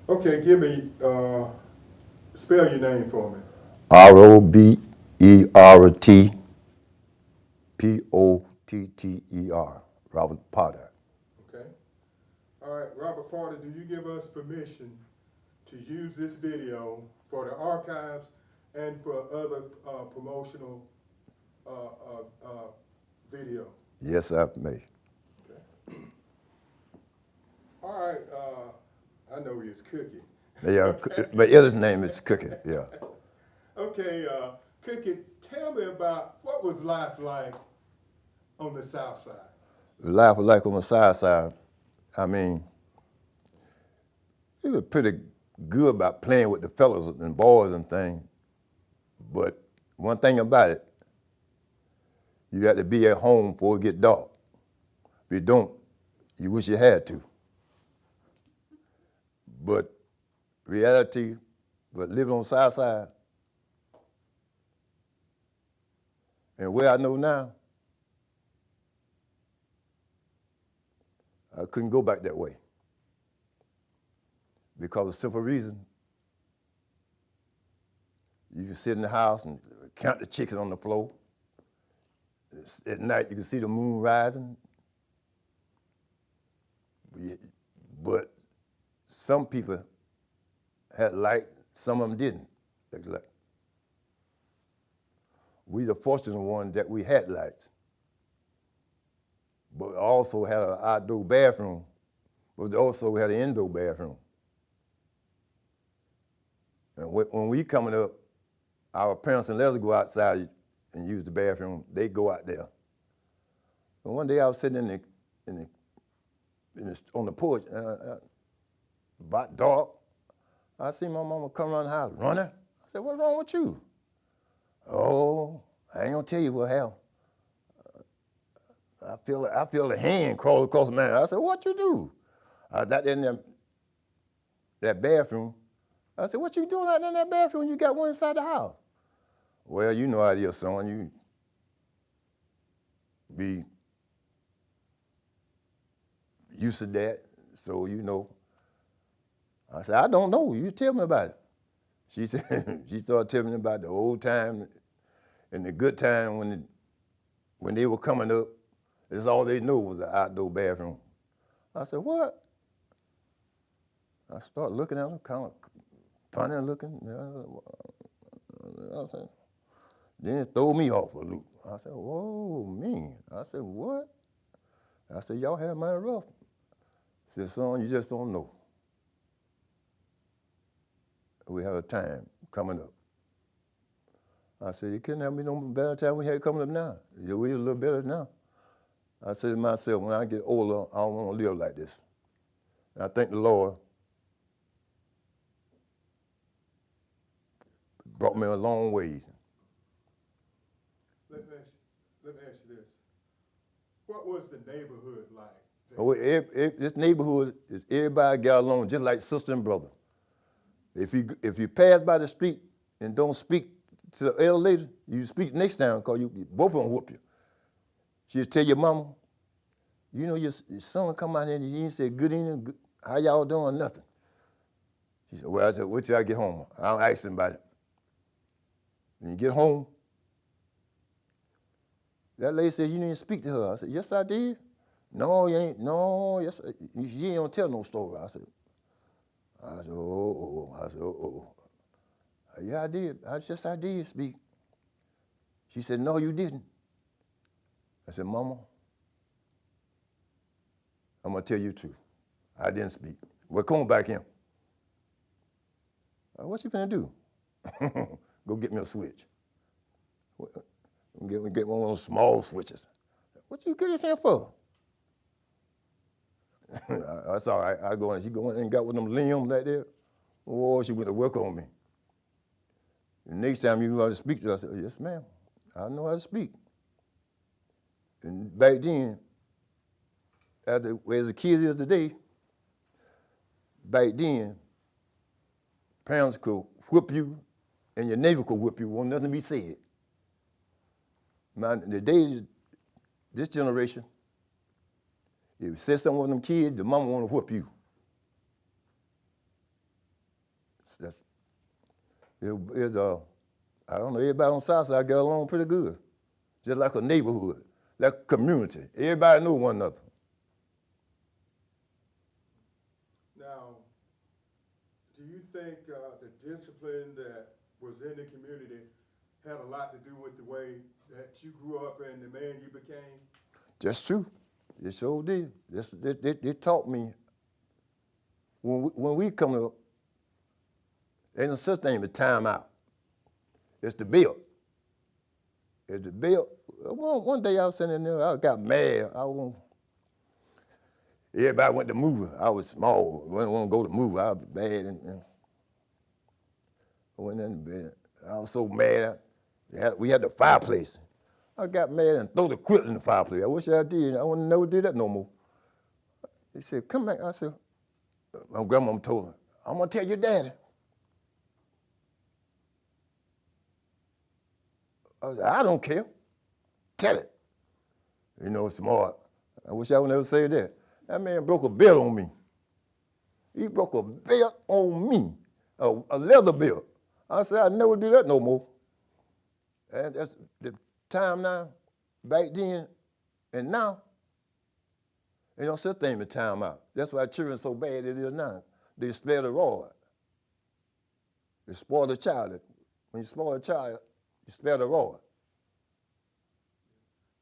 Okay, give me, spell your name for me. Robertpotter, Robert Potter. Okay. All right, Robert Porter, do you give us permission to use this video for the archives and for other promotional uh, video? Yes, I may. Okay. All right, I know it's Cookie. Yeah, Okay. my other name is Cookie. Yeah. Okay, Cookie, tell me about what was life like on the South Side? Life was like on the side. I mean, it was pretty good about playing with the fellas and boys and things. But one thing about it, you got to be at home before it get dark. If you don't, you wish you had to. But reality, but living on the South Side, and where I know now, I couldn't go back that way. Because of the simple reason, you can sit in the house and count the chickens on the floor. At night, you can see the moon rising. But some people had light, some of them didn't. We the fortunate ones that we had lights, but also had an outdoor bathroom, but also had an indoor bathroom. And when we coming up, our parents and let us go outside and use the bathroom. They go out there. And one day I was sitting on the porch, about dark. I see my mama come around the house running. I said, "What's wrong with you?" "Oh, I ain't gonna tell you what happened. I feel a hand crawl across my hand." I said, "What you do?" I was out there in that bathroom. I said, "What you doing out there in that bathroom? You got one inside the house." "Well, you know how it is, son. You be used to that, so you know." I said, "I don't know. You tell me about it." She said, she started telling me about the old time and the good time when they were coming up. That's all they knew was the outdoor bathroom. I said, "What?" I started looking at them, kind of funny looking. I said, then it threw me off a loop. I said, "Whoa, man." I said, "What?" I said, "Y'all have mine rough." I said, "Son, you just don't know. We have a time coming up." I said, "It couldn't have been no better time we had coming up now. We're a little better now." I said to myself, when I get older, I don't want to live like this. And I thank the Lord brought me a long ways. Let me ask you this. What was the neighborhood like? This neighborhood is everybody got along just like sister and brother. If you pass by the street and don't speak to the elder lady, you speak next time because both of them whoop you. She'll tell your mama, "You know your son come out here and he didn't say good evening, how y'all doing, nothing." She said, "Well," I said, "wait till I get home. I'll ask him about it." When you get home, that lady said, "You didn't speak to her." I said, "Yes, I did." "No, you ain't. No, yes, you ain't gonna tell no story." I said, "Oh. Yeah, I did. I did speak." She said, "No, you didn't." I said, "Mama, I'm gonna tell you the truth. I didn't speak. Well, come on back in." "What you finna do?" "Go get me a switch. Get one of those small switches." "What you get this here for?" "That's all right. I go in. She go in and got one of them limbs like that. Oh, she went to work on me. The next time you know how to speak to her, I said, "Yes, ma'am. I know how to speak." And back then, as a kid is today, back then, parents could whip you and your neighbor could whip you. Won't nothing be said. Now, the days, this generation, if you said something with them kids, the mama want to whip you. I don't know, everybody on Southside get along pretty good. Just like a neighborhood, like a community. Everybody knew one another. Now, do you think the discipline that was in the community had a lot to do with the way that you grew up and the man you became? That's true. It sure did. They taught me when we come up, ain't no such thing as time out. It's the bill. It's the bill. One day I was sitting there, I got mad. Everybody went to movie. I was small. I didn't want to go to movie. I was bad. And I went in bed. I was so mad. We had the fireplace. I got mad and threw the quilt in the fireplace. I wish I did. I wouldn't never did that no more. He said, come back. I said, my grandmama told me, I'm going to tell your daddy. I said, I don't care. Tell it. You know, smart. I wish I would never say that. That man broke a belt on me. He broke a belt on me, a leather belt. I said, I'd never do that no more. And that's the time now, back then and now, ain't no such thing as time out. That's why children so bad it is now. They spare the rod. They spoil the child. When you spoil a child, you spare the rod.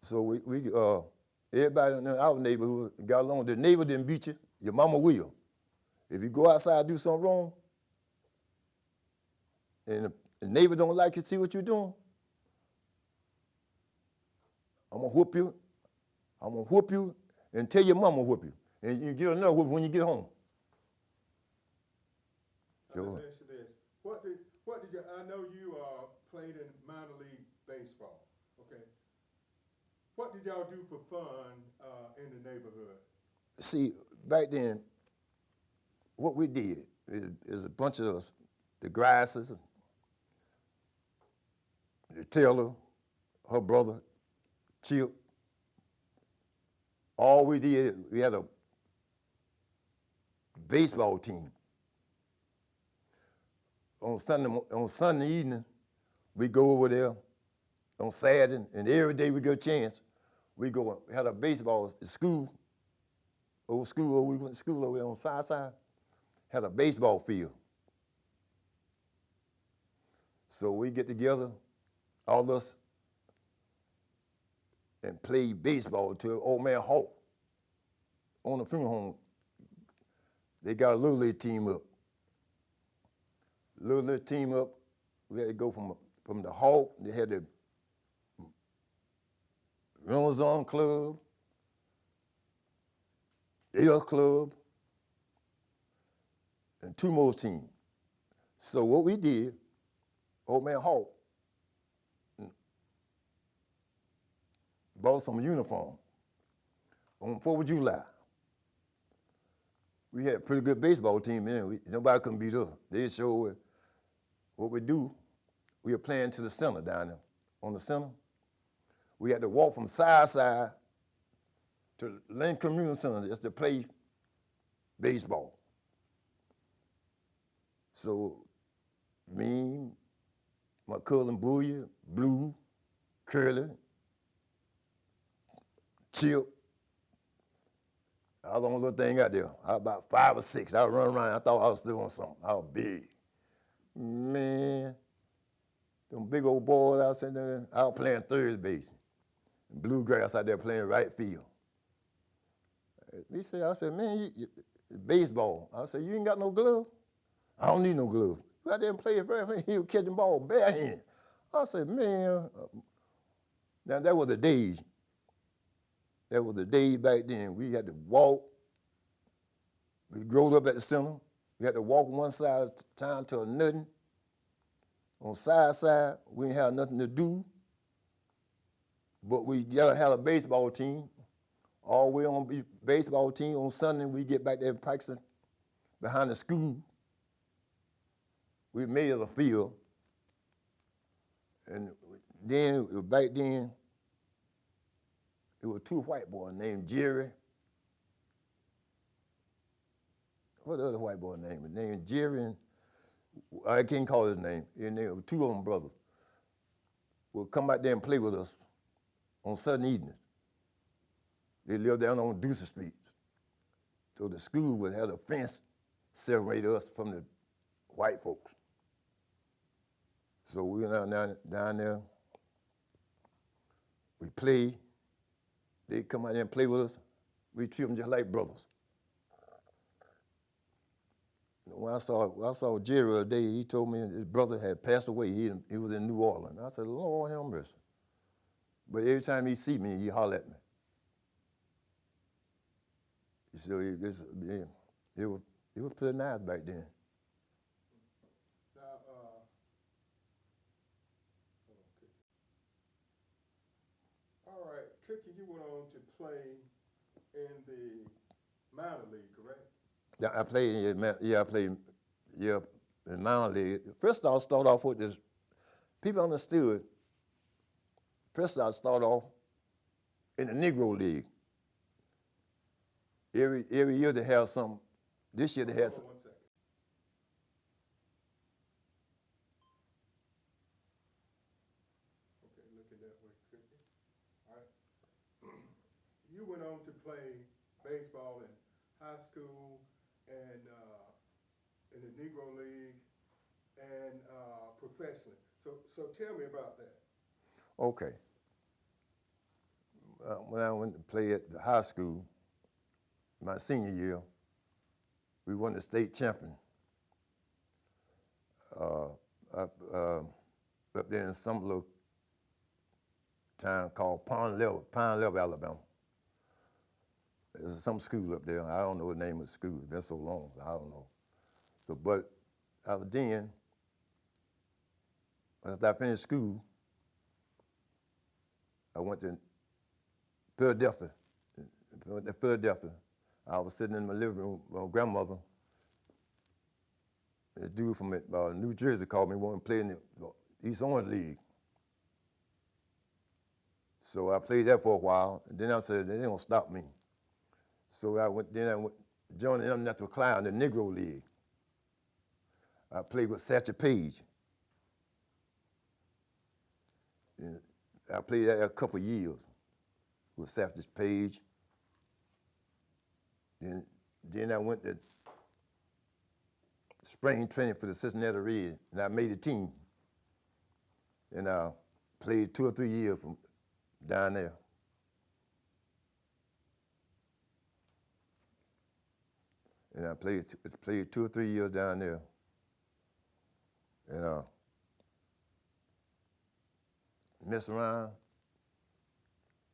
So we everybody in our neighborhood got along. The neighbor didn't beat you, your mama will. If you go outside and do something wrong, and the neighbor don't like you, see what you're doing, I'm gonna whoop you. I'm gonna whoop you and tell your mama whoop you. And you get another whoop when you get home. Let me ask you this. What did you, I know you played in minor league baseball, okay? What did y'all do for fun in the neighborhood? See, back then, what we did is a bunch of us, the Grasses, the Taylor, her brother, Chip. All we did, we had a baseball team. On Sunday evening, we go over there. On Saturday, and every day we get a chance, we go had a baseball at school. Old school, we went to school over there on Southside, had a baseball field. So we get together, all of us, and play baseball till old man Hawk on the funeral home. They got a little league team up. Little league team up, we had to go from the Hawk, they had the Renewal Club, L Club, and two more teams. So what we did, old man Hawk bought some uniform on 4th of July. We had a pretty good baseball team, man. Nobody couldn't beat us. They showed what we do. We were playing to the center down there. On the center, we had to walk from Southside to Lincoln Community Center just to play baseball. So me, my cousin Booyah, Blue, Curly, Chip, I was the only little thing out there. I was about 5 or 6. I was running around. I thought I was still on something. I was big. Man, them big old boys out there, I was playing third base. Bluegrass out there playing right field. He said, I said, man, baseball. I said, you ain't got no glove? I don't need no glove. Go out there and play it. He was catching ball bare hand. I said, man, now that was the days. That was the days back then. We had to walk. We growed up at the center. We had to walk one side of town to nothing. On Southside, we didn't have nothing to do. But we gotta have a baseball team. All the way on the baseball team on Sunday, we get back there in Paxton behind the school. We made it a field. And then, back then, it was 2 white boys named Jerry. What the other white boy name? Named Jerry and I can't call his name. And there were two of them brothers would come out there and play with us on Southern evenings. They lived down on Deuce Street. So the school would have a fence separate us from the white folks. So we went down there. We played. They come out there and play with us. We treat them just like brothers. When I saw Jerry the other day, he told me his brother had passed away. He was in New Orleans. I said, Lord have mercy. But every time he see me, he holler at me. So it was pretty nice back then. Now, all right, Cookie, you went on to play in the minor league, correct? Yeah, I played in minor league. First I'll start off with this. People understood. First I'll start off in the Negro League. Every year they have some. This year they had some. 1 second. Okay, look at that way, Cookie. All right. You went on to play baseball in high school and in the Negro League and professionally. So tell me about that. Okay. When I went to play at the high school, my senior year, we won the state champion. Up there in some little town called Pine Level, Alabama. There's some school up there. I don't know the name of the school. It's been so long, I don't know. So, but after then, after I finished school, I went to Philadelphia. I was sitting in my living room with my grandmother. A dude from New Jersey called me, wanted to play in the East Orange League. So I played that for a while, and then I said, they ain't gonna stop me. So I went joined the Indianapolis Clowns, the Negro League. I played with Satchel Paige. And I played that a couple of years with Satchel Paige. Then I went to spring training for the Cincinnati Reds, and I made a team. And I played 2 or 3 years from down there. And I played 2 or 3 years down there. And messed around.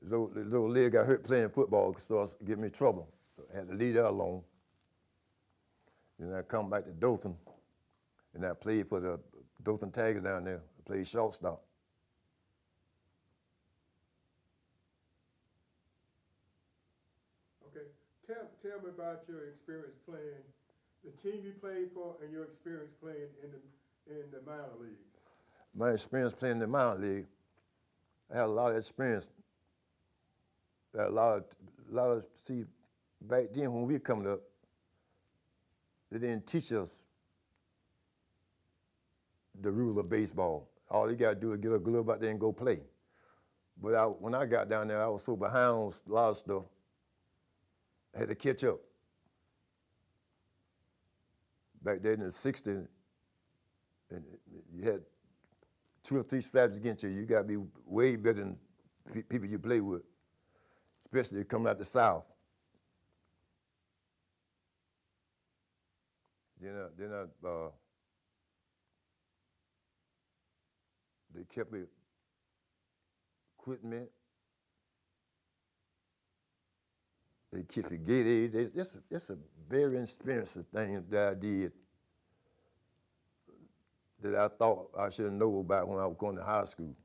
The little leg got hurt playing football, so it gave me trouble. So I had to leave that alone. Then I come back to Dothan, and I played for the Dothan Tigers down there. I played shortstop. Okay, tell me about your experience playing, the team you played for, and your experience playing in the minor leagues. My experience playing in the minor league, I had a lot of experience. See, back then when we were coming up, they didn't teach us the rule of baseball. All you gotta do is get a glove out there and go play. But when I got down there, I was so behind on a lot of stuff, I had to catch up. Back then in the 60s, and you had 2 or 3 straps against you. You gotta be way better than people you play with, especially coming out the South. They kept me equipment. They kept the gate age. It's a very expensive thing that I did that I thought I should have known about when I was going to high school.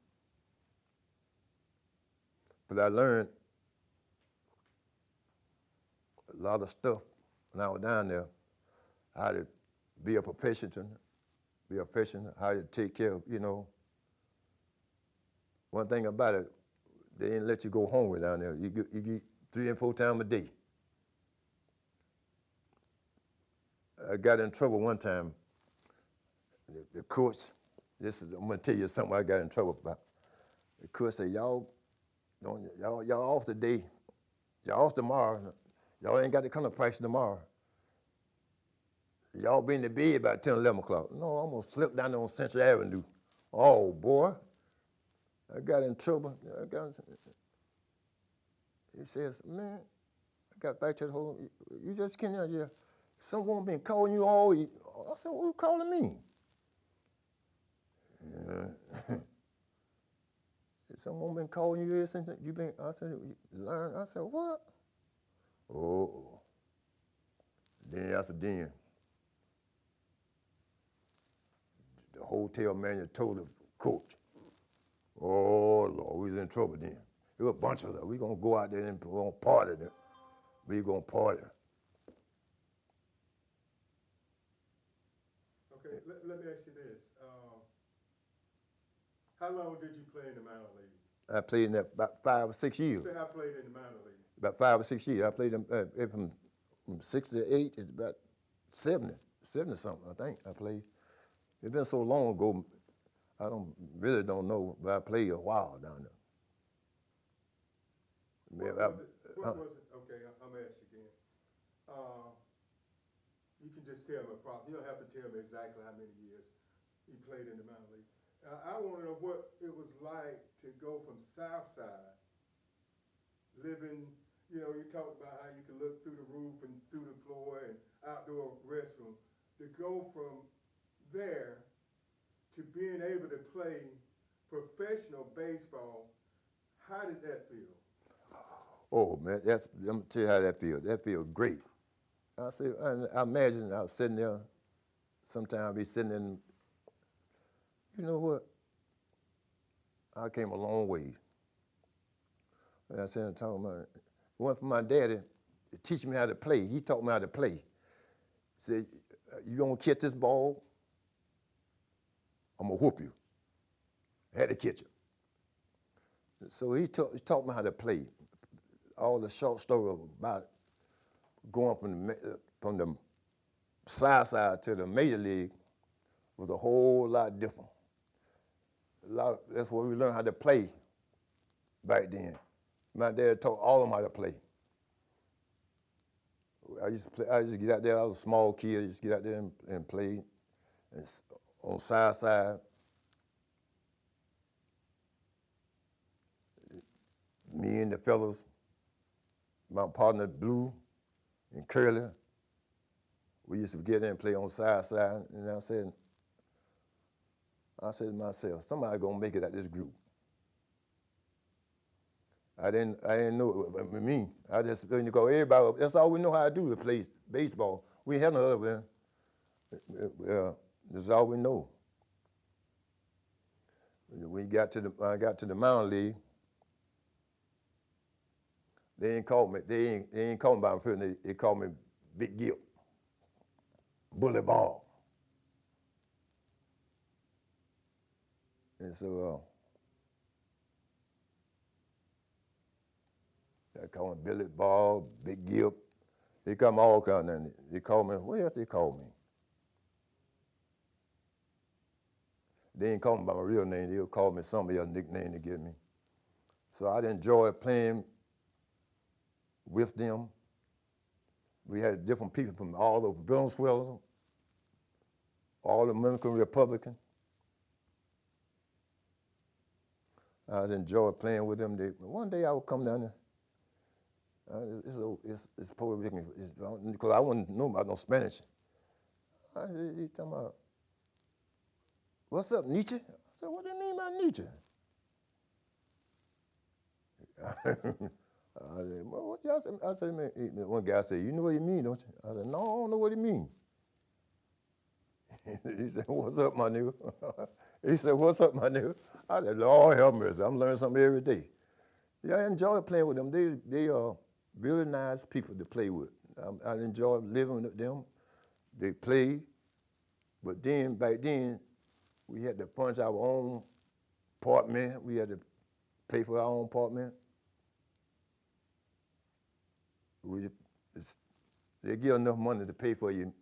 But I learned a lot of stuff when I was down there, how to be a professional, how to take care of, One thing about it, they didn't let you go hungry down there. You get 3 and 4 times a day. I got in trouble one time. the coach, I'm gonna tell you something I got in trouble about. The coach said, y'all off today, y'all off tomorrow, y'all ain't got to come to practice tomorrow. Y'all be in the bed by 10, 11 o'clock. No, I'm gonna slip down there on Central Avenue. Oh boy, I got in trouble. He says, man, I got back to the whole, you just can't, yeah. Someone been calling you all week. I said, who calling me? Someone been calling you ever since you been, I said, learn. I said, what? Oh. Then I said, then. The hotel manager told the coach, oh Lord, we was in trouble then. There was a bunch of us. We gonna go out there and we're gonna party there. We gonna party. Okay, let me ask you this. How long did you play in the minor league? I played in that about 5 or 6 years. You say I played in the minor league. About 5 or 6 years. I played them from 6 to 8. It's about 70 something. I think I played. It's been so long ago. I really don't know, but I played a while down there. What was it? Okay, I'm gonna ask you again. You can just tell me. You don't have to tell me exactly how many years you played in the minor league. I want to know what it was like to go from Southside, living. You know, you talked about how you could look through the roof and through the floor and outdoor restroom. To go from there to being able to play professional baseball, how did that feel? Oh man, let me tell you how that feels. That feels great. I imagine I was sitting there. Sometimes I'd be sitting in. You know what? I came a long way. And I said, I'm talking about. Went from my daddy to teach me how to play. He taught me how to play. He said, you gonna catch this ball? I'm gonna whoop you. I had to catch it. So he taught me how to play. All the short story about going from the Southside to the major league was a whole lot different. That's where we learned how to play back then. My dad taught all of them how to play. I used to get out there. I was a small kid. I used to get out there and play on Southside. Me and the fellas, my partner Blue and Curly, we used to get in and play on Southside. And I said to myself, somebody gonna make it out this group. I didn't know it was me. I just go, everybody, that's all we know how to do, to play baseball. We had no other, that's all we know. When I got to the minor league, they ain't called me. They ain't called me by my first name. They called me Big Gip, Bully Ball. And so they call me Billy Ball, Big Gip. They call me all kinds of names. They call me, what else they call me? They ain't call me by my real name. They'll call me some other nickname to give me. So I enjoyed playing with them. We had different people from all the Venezuela, all the Dominican Republican. I enjoyed playing with them. One day I would come down there. It's Puerto Rican, because I wouldn't know about no Spanish. He talking about, what's up, Nietzsche? I said, what do you mean by Nietzsche? I said, well, what y'all say? I said, man, one guy said, you know what he mean, don't you? I said, no, I don't know what he mean. He said, what's up, my nigga? He said, what's up, my nigga? I said, Lord have mercy, I'm learning something every day. Yeah, I enjoy playing with them. They are really nice people to play with. I enjoy living with them. They play, but then, back then, we had to punch our own apartment. We had to pay for our own apartment. They give enough money to pay for your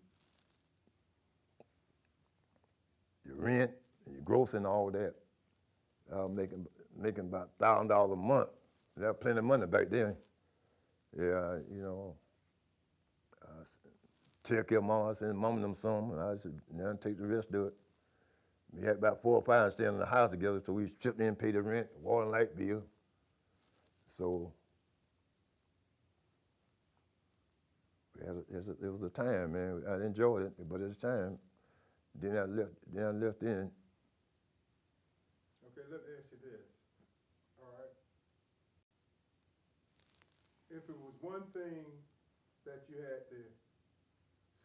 rent, and your gross and all that. I was making about $1,000 a month. That was plenty of money back then. Yeah, you know, take care of mom, I sent mom them some, and I said, now take the rest of it. We had about 4 or 5 staying in the house together, so we chipped in, paid the rent, water and light bill. So it was a time, man. I enjoyed it, but it's time. Then I left in. Okay, let me ask you this. All right. If it was one thing that you had to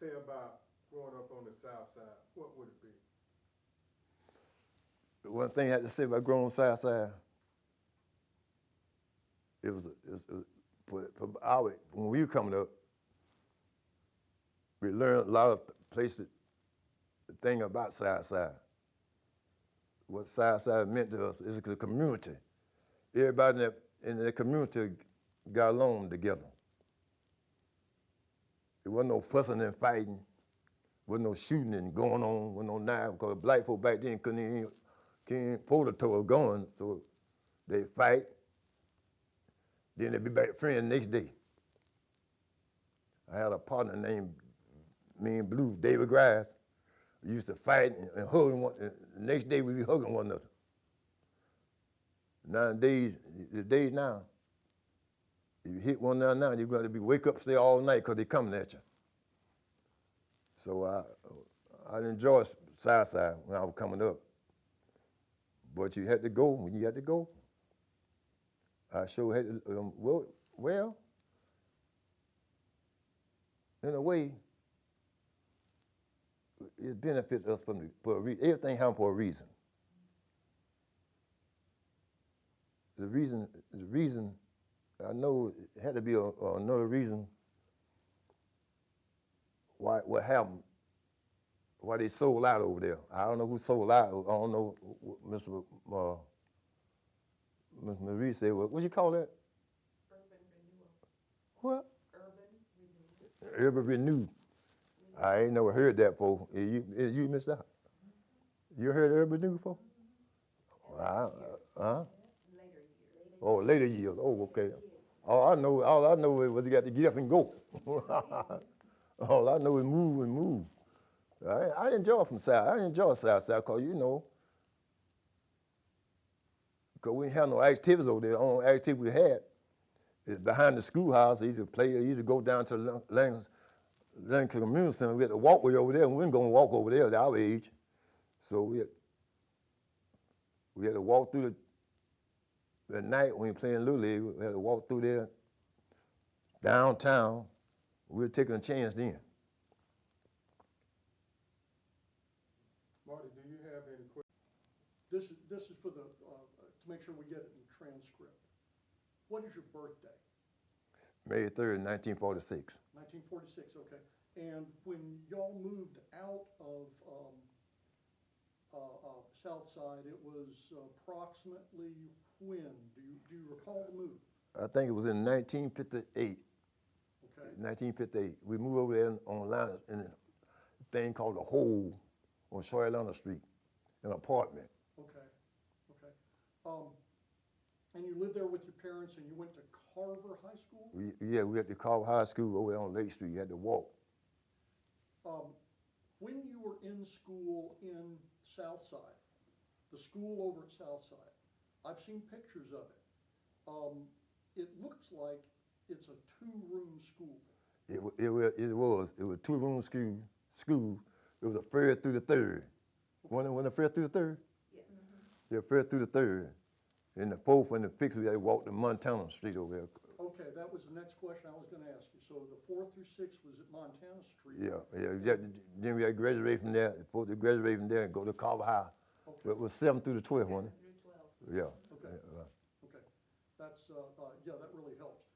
say about growing up on the South Side, what would it be? The one thing I had to say about growing on the South Side, when we were coming up, we learned a lot of places, the thing about Southside. What Southside meant to us is a community. Everybody in the community got along together. There wasn't no fussing and fighting, wasn't no shooting and going on, wasn't no knife, because black folk back then couldn't afford a tow gun, so they fight, then they be back friends the next day. I had a partner named me and Blue, David Grass. We used to fight and hug one. The next day we be hugging one another. Nowadays, the days now, if you hit one another now, you're going to be wake up stay all night because they're coming at you. So I enjoyed Southside when I was coming up. But you had to go when you had to go. I sure had to, well, in a way, it benefits us for a reason. Everything happens for a reason. The reason, I know it had to be another reason what happened, why they sold out over there. I don't know who sold out. I don't know what Mr. Marie said. What you call that? Urban renewal. What? Urban renewal. Urban Renewal. I ain't never heard that before. You missed out. You heard Urban Renewal before? Later years. Oh, later years. Oh, okay. All I know is you got to get up and go. All I know is move and move. I enjoy from South. I enjoy Southside because, you know, because we didn't have no activities over there. The only activity we had is behind the schoolhouse. I used to play. I used to go down to the Lincoln Community Center. We had to walk way over there. We weren't going to walk over there at our age. So we had to walk through the night when we were playing Little League. We had to walk through there downtown. We were taking a chance then. Marty, do you have any questions? This is for the, to make sure we get it in transcript. What is your birthday? May 3rd, 1946. 1946, okay. And when y'all moved out of Southside, it was approximately when? Do you recall the move? I think it was in 1958. Okay. 1958. We moved over there on line in a thing called the Hole on Short Atlanta Street, an apartment. Okay. And you lived there with your parents, and you went to Carver High School? We had to Carver High School over there on Lake Street. You had to walk. When you were in school in Southside, the school over at Southside, I've seen pictures of it. It looks like it's a 2-room school. It was a 2-room school. It was a first through the third. When the first through the third? Yes. Yeah, first through the third. And the fourth and the fifth, we had to walk to Montana Street over there. Okay, that was the next question I was going to ask you. So the 4th through 6th was at Montana Street. Yeah. Then we had to graduate from there. Before to graduate from there and go to Carver High. Okay. It was 7th through the 12th, wasn't it? 7 through 12. Yeah. Okay. Okay, that's, yeah, that really helps.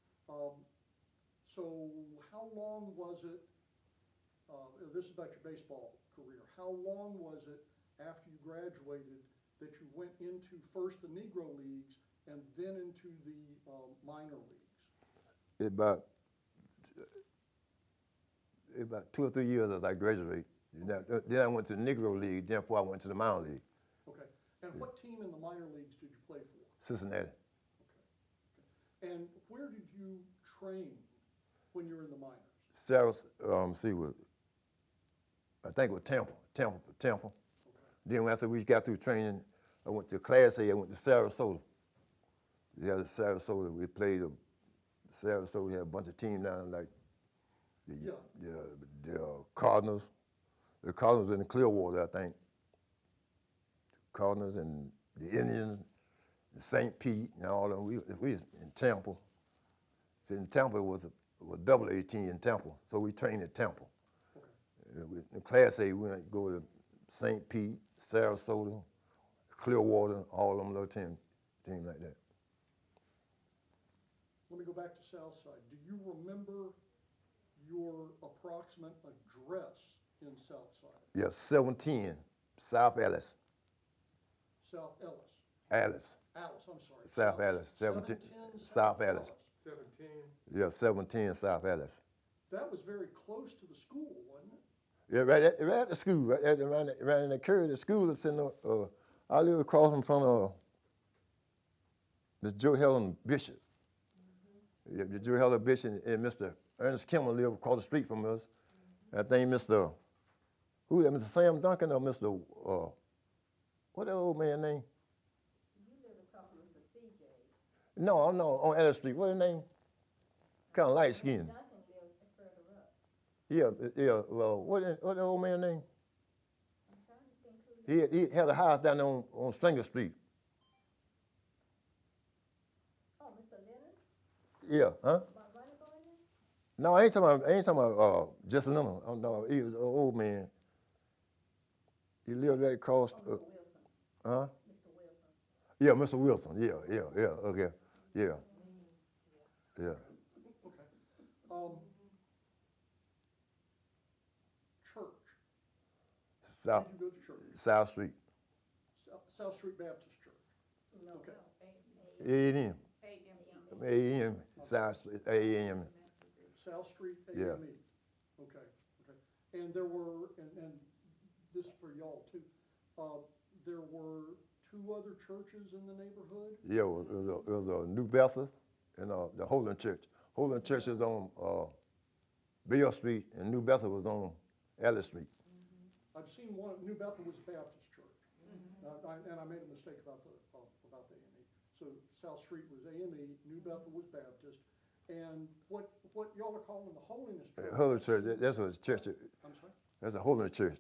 So how long was it, this is about your baseball career, how long was it after you graduated that you went into first the Negro Leagues and then into the minor leagues? About 2 or 3 years as I graduated. Then I went to the Negro League. Then before I went to the minor league, Okay. And what team in the minor leagues did you play for? Cincinnati. And where did you train when you were in the minors? Sarah, I think it was Tampa. Then after we got through training, I went to Class A. I went to Sarasota. Yeah, Sarasota. We played Sarasota. We had a bunch of teams down there, like the Cardinals. The Cardinals in the Clearwater, I think. Cardinals and the Indians, and St. Pete, and all of them. We was in Tampa. So in Tampa was a double A team in Tampa. So we trained at Tampa. In Class A, we went to go to St. Pete, Sarasota, Clearwater, all of them little teams like that. Let me go back to Southside. Do you remember your approximate address in Southside? Yeah, 710 South Alice. South Ellis. Alice. Alice, I'm sorry. South Alice. 17 South Alice. 17. Yeah, 710 South Alice. That was very close to the school, wasn't it? Yeah, right at the school, right in the curve of the school that's in the, I live across from Miss Joe Helen Bishop. Yeah, Joe Helen Bishop and Mr. Ernest Kimmel live across the street from us. I think Mr. Who that, Mr. Sam Duncan or Mr. What that old man name? You live across from Mr. CJ. No, on Ellis Street. What his name? Kind of light skinned. Dothan lived further up. Yeah. Well, what the old man name? I'm trying to think who. He had a house down there on Stringer Street. Oh, Mr. Leonard? Yeah, huh? About running boy in? No, I ain't talking about just Leonard. Oh, no, he was an old man. He lived right across. Oh, Mr. Wilson. Huh? Mr. Wilson. Yeah, Mr. Wilson. Yeah. Okay. Yeah. Yeah. Okay. Church. South Did you go to church? South Street. South Street Baptist Church. No, Okay. no, A&M. A.M. A&M. South Street. A&M. South Street AME. Yeah. Okay. And there were, and this for y'all too, there were 2 other churches in the neighborhood? Yeah, it was a New Bethel and the Holy Church. Holy Church is on Beale Street, and New Bethel was on Ellis Street. I've seen one, New Bethel was a Baptist church. And I made a mistake about the AME. So South Street was AME, New Bethel was Baptist, and what y'all are calling the Holiness Church? Holy Church, that's what church. I'm sorry? That's a Holy Church.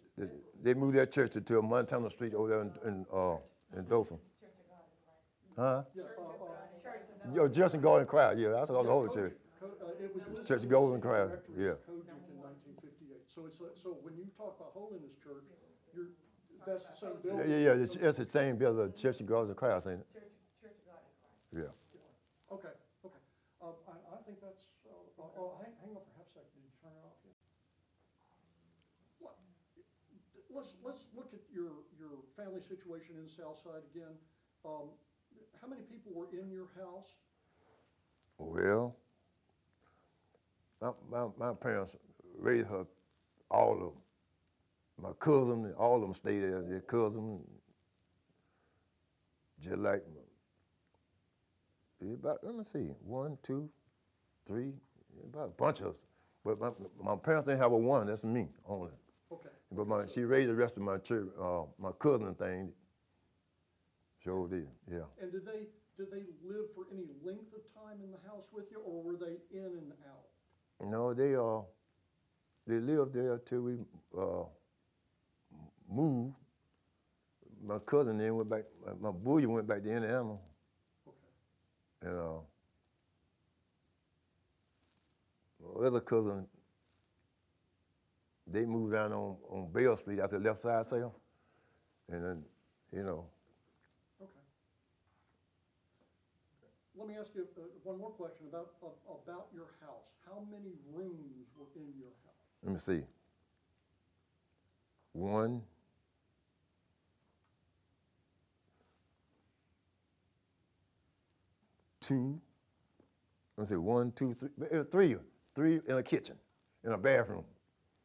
They moved that church to Montana Street over there in Dothan. Huh? Yeah, Yo, Justin Golden Crowd, yeah, that's called the Holy Church. it was listed Church as Golden the Crowd, Directory yeah. of Kojic in 1958. So when you talk about Holiness Church, that's the same building? Yeah, it's the same building, Church of Golden Crowd, ain't it? Church of God in Christ. Yeah. Okay. I think that's, hang on for half a second, did you turn it off yet? Let's look at your family situation in Southside again. How many people were in your house? Well, my parents raised her, all of them. My cousin, all of them stayed there. Their cousin, just like about, let me see, 1, 2, 3, about a bunch of us. But my parents didn't have a one. That's me only. Okay. But she raised the rest of my church, my cousin thing. Sure did, yeah. And did they live for any length of time in the house with you, or were they in and out? No, they lived there till we moved. My cousin then went back. My bullion went back to Indiana. Okay. And my other cousin, they moved down on Beale Street after the left side sale. And then, Okay. Let me ask you one more question about your house. How many rooms were in your house? let me see. 1, 2, let's see, 1, 2, 3, 3 in a kitchen, in a bathroom.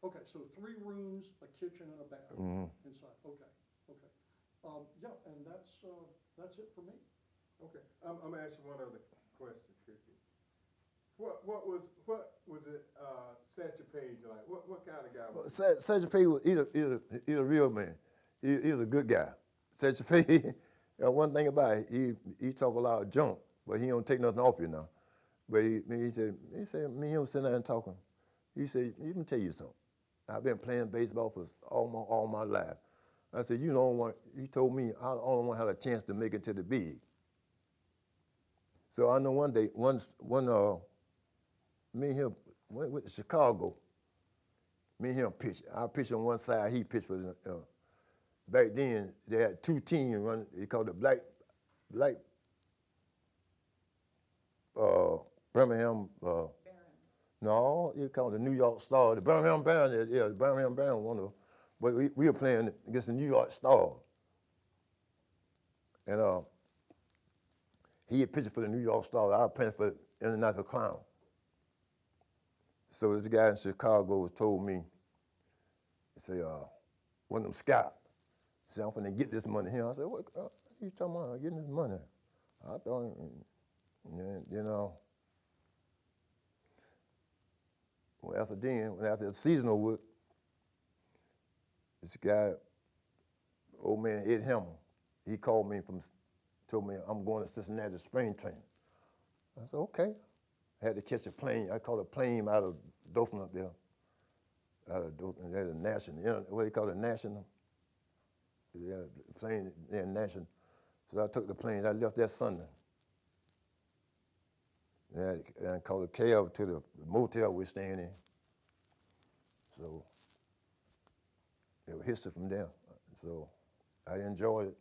Okay, so 3 rooms, a kitchen, and a Mm-hmm. bathroom inside, okay, okay. Yeah, and that's it for me. Okay, I'm gonna ask you one other question, Cookie. What was it, Satchel Paige like? What kind of guy was he? Satchel Paige was he a real man. He was a good guy. Satchel Paige, one thing about it, he talk a lot of junk, but he don't take nothing off you now. But he said, me and him sitting there and talking. He said, let me tell you something. I've been playing baseball for all my life. I said, you don't want, he told me I only want to have a chance to make it to the big. So I know one day, me and him went to Chicago. Me and him pitched. I pitched on one side, he pitched for the, back then they had 2 teams running, they called it Black Birmingham, Barons. no, they called the New York Star. The Birmingham Barons, yeah, the Birmingham Barons won the, but we were playing against the New York Star. And he had pitched for the New York Star, I was playing for the Indianapolis Clowns. So this guy in Chicago told me, he said, one of them scouts, he said, I'm finna get this money here. I said, what you talking about, getting this money? I thought, you know, after the season over, this guy, old man Ed Hammer, he called me told me I'm going to Cincinnati spring training. I said, okay. I had to catch a plane. I caught a plane out of Dothan up there. Out of Dothan, they had a national, what do you call it, national? They had a plane there, national. So I took the plane, I left that Sunday. And I caught a cab to the motel we're staying in. So it was history from there. So I enjoyed it.